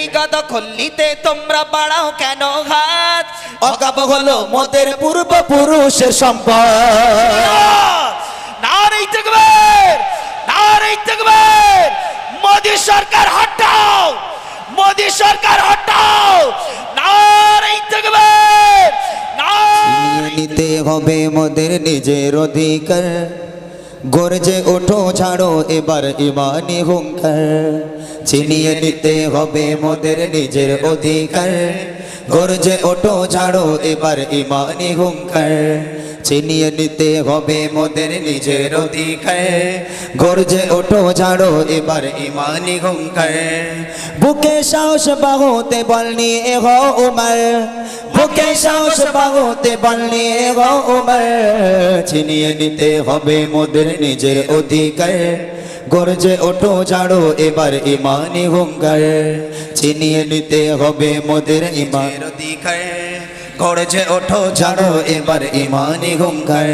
জায়গা দখল নিতে তোমরা বাড়াও কেন হাত? অকাপ হলো মোদের পূর্বপুরুষের সম্পদ। নারে তাকবীর, নারে তাকবীর। মোদি সরকার হটাও, মোদি সরকার হটাও। নারে তাকবীর, নারে। নিতে হবে মোদের নিজের অধিকার, গর্জে ওঠো ছাড়ো এবার ইমানি হুঙ্কার। ছিনিয়ে নিতে হবে মোদের নিজের অধিকার, গর্জে ওঠো ছাড়ো এবার ইমানি হুঙ্কার। ছিনিয়ে নিতে হবে মোদের নিজের অধিকার, গর্জে ওঠো ছাড়ো এবার ইমানি হুঙ্কার। বুকে সাহস বাহুতে বল নিয়ে হও উমর, বুকে সাহস বাহুতে বল নিয়ে হও উমর। ছিনিয়ে নিতে হবে মোদের নিজের অধিকার, গর্জে ওঠো ছাড়ো এবার ইমানি হুঙ্কার। ছিনিয়ে নিতে হবে মোদের ইমানের অধিকার, গর্জে ওঠো ছাড়ো এবার ইমানি হুঙ্কার।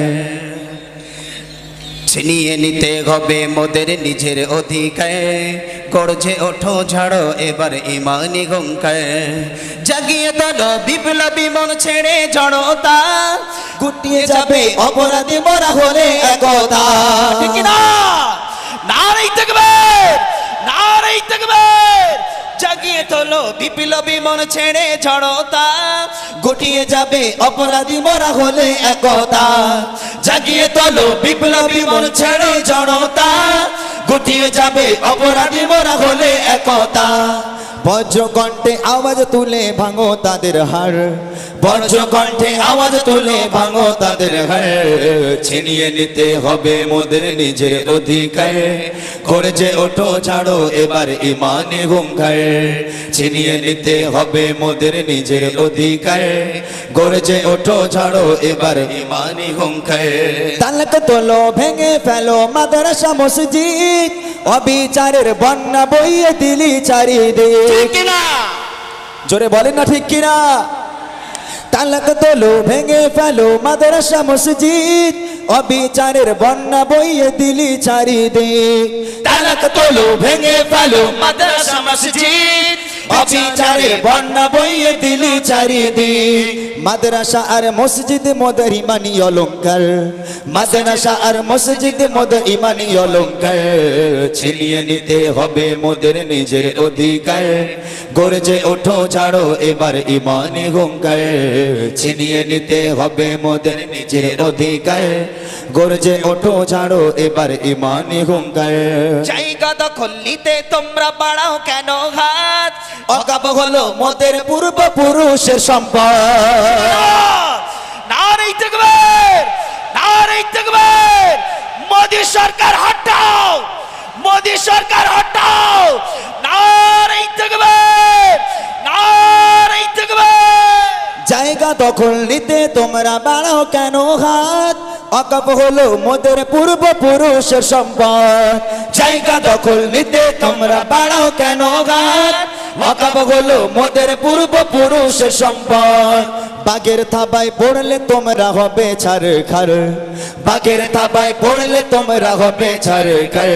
ছিনিয়ে নিতে হবে মোদের নিজের অধিকার, গর্জে ওঠো ছাড়ো এবার ইমানি হুঙ্কার। জাগিয়ে তোলো বিপ্লবী মন ছেড়ে জড়তা, গুটিয়ে যাবে অপরাধী মরা হলে একতা। ঠিক কি না? নারে তাকবীর, নারে তাকবীর। জাগিয়ে তোলো বিপ্লবী মন ছেড়ে জড়তা, গুটিয়ে যাবে অপরাধী মরা হলে একতা। জাগিয়ে তোলো বিপ্লবী মন ছেড়ে জড়তা, গুটিয়ে যাবে অপরাধী মরা হলে একতা। বজ্রকণ্ঠে আওয়াজ তুলে ভাঙো তাদের হাড়, বজ্রকণ্ঠে আওয়াজ তুলে ভাঙো তাদের হাড়। ছিনিয়ে নিতে হবে মোদের নিজের অধিকার, গর্জে ওঠো ছাড়ো এবার ইমানি হুঙ্কার। ছিনিয়ে নিতে হবে মোদের নিজের অধিকার, গর্জে ওঠো ছাড়ো এবার ইমানি হুঙ্কার। তালক তোলো ভেঙে ফেলো মাদ্রাসা মসজিদ, অবিচারের বন্যা বইয়ে দিলি চারিদিক। ঠিক কি না? জোরে বলেন না ঠিক কিনা? তালাক তোলো ভেঙে ফেলো মাদ্রাসা মসজিদ, অবিচারের বন্যা বইয়ে দিলি চারিদিক। তালাক তোলো ভেঙে ফেলো মাদ্রাসা মসজিদ, অবিচারের বন্যা বইয়ে দিলি চারিদিক। মাদ্রাসা আর মসজিদ মোদের ইমানি অলংকার, মাদ্রাসা আর মসজিদ মোদের ইমানি অলংকার। ছিনিয়ে নিতে হবে মোদের নিজের অধিকার, গর্জে ওঠো ছাড়ো এবার ইমানি হুঙ্কার। ছিনিয়ে নিতে হবে মোদের নিজের অধিকার, গর্জে ওঠো ছাড়ো এবার ইমানি হুঙ্কার। জায়গা দখল নিতে তোমরা বাড়াও কেন হাত? অকাপ হলো মোদের পূর্বপুরুষের সম্পদ। নারে তাকবীর, নারে তাকবীর। মোদি সরকার হটাও, মোদি সরকার হটাও। নারে তাকবীর, নারে তাকবীর। জায়গা দখল নিতে তোমরা বাড়াও কেন হাত? অকাপ হলো মোদের পূর্বপুরুষের সম্পদ। জায়গা দখল নিতে তোমরা বাড়াও কেন হাত? অকাপ হলো মোদের পূর্বপুরুষের সম্পদ। বাগের থাবায় পড়লে তোমরা হবে ছারখার, বাগের থাবায় পড়লে তোমরা হবে ছারখার।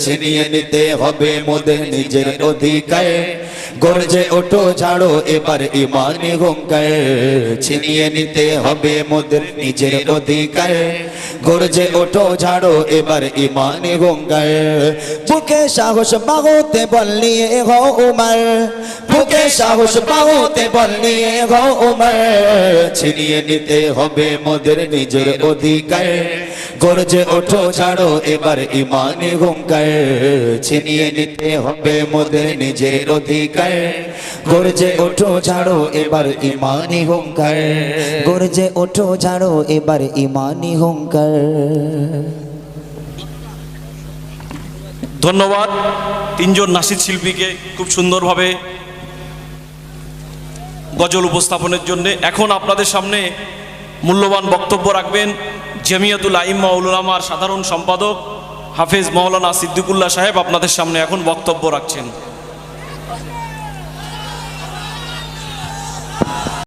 ছিনিয়ে নিতে হবে মোদের নিজের অধিকার, গর্জে ওঠো ছাড়ো এবার ইমানি হুঙ্কার। ছিনিয়ে নিতে হবে মোদের নিজের অধিকার, গর্জে ওঠো ছাড়ো এবার ইমানি হুঙ্কার। বুকে সাহস বাহুতে বল নিয়ে হও উমর, বুকে সাহস বাহুতে বল নিয়ে হও উমর। ছিনিয়ে নিতে হবে মোদের নিজের অধিকার, গর্জে ওঠো ছাড়ো এবার ইমানি হুঙ্কার। ছিনিয়ে নিতে হবে মোদের নিজের অধিকার, গর্জে ওঠো ছাড়ো এবার ইমানি হুঙ্কার। গর্জে ওঠো ছাড়ো এবার ইমানি হুঙ্কার। ধন্যবাদ তিনজন নাসিদ শিল্পীকে খুব সুন্দরভাবে গজল উপস্থাপনের জন্য। এখন আপনাদের সামনে মূল্যবান বক্তব্য রাখবেন জমিয়াতুল আইম্মা উল উলামার সাধারণ সম্পাদক হাফেজ মাওলানা সিদ্দিকুল্লাহ সাহেব। আপনাদের সামনে এখন বক্তব্য রাখছেন।